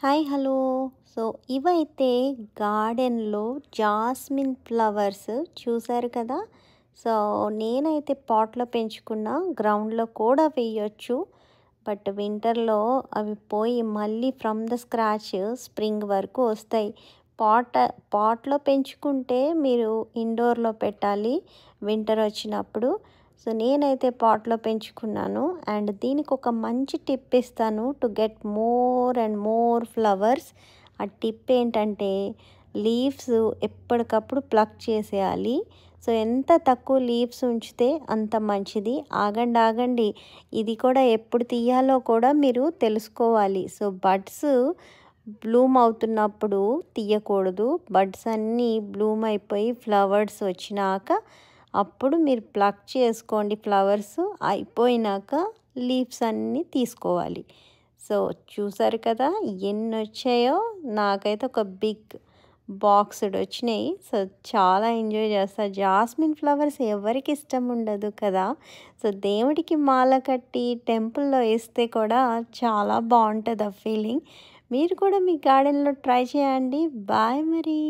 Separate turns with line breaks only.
Hi hello. So ఇవైతే గార్డెన్లో jasmine flowers చూసారు కదా. సో నేనైతే పాట్లో పెంచుకున్న, గ్రౌండ్లో కూడా వేయొచ్చు. బట్ వింటర్లో అవి పోయి మళ్ళీ ఫ్రమ్ ద స్క్రాచ్ స్ప్రింగ్ వరకు వస్తాయి. పాట్లో పెంచుకుంటే మీరు ఇండోర్లో పెట్టాలి వింటర్ వచ్చినప్పుడు. సో నేనైతే పాట్లో పెంచుకున్నాను. అండ్ దీనికి ఒక మంచి టిప్ ఇస్తాను to get more and more flowers. ఆ టిప్ ఏంటంటే లీవ్స్ ఎప్పటికప్పుడు ప్లక్ చేసేయాలి. సో ఎంత తక్కువ లీవ్స్ ఉంచితే అంత మంచిది. ఆగండి, ఇది కూడా ఎప్పుడు తీయాలో కూడా మీరు తెలుసుకోవాలి. సో బడ్స్ బ్లూమ్ అవుతున్నప్పుడు తీయకూడదు. బడ్స్ అన్నీ బ్లూమ్ అయిపోయి ఫ్లవర్స్ వచ్చినాక అప్పుడు మీరు ప్లక్ చేసుకోండి. ఫ్లవర్స్ అయిపోయినాక లీవ్స్ అన్నీ తీసుకోవాలి. సో చూసారు కదా ఎన్ని వచ్చాయో. నాకైతే ఒక బిగ్ బాక్స్డ్ వచ్చినాయి. సో చాలా ఎంజాయ్ చేస్తా. జాస్మిన్ ఫ్లవర్స్ ఎవరికి ఇష్టం ఉండదు కదా. సో దేవుడికి మాల కట్టి టెంపుల్లో వేస్తే కూడా చాలా బాగుంటుంది ఆ ఫీలింగ్. మీరు కూడా మీ గార్డెన్లో ట్రై చేయండి. బాయ్ మరి.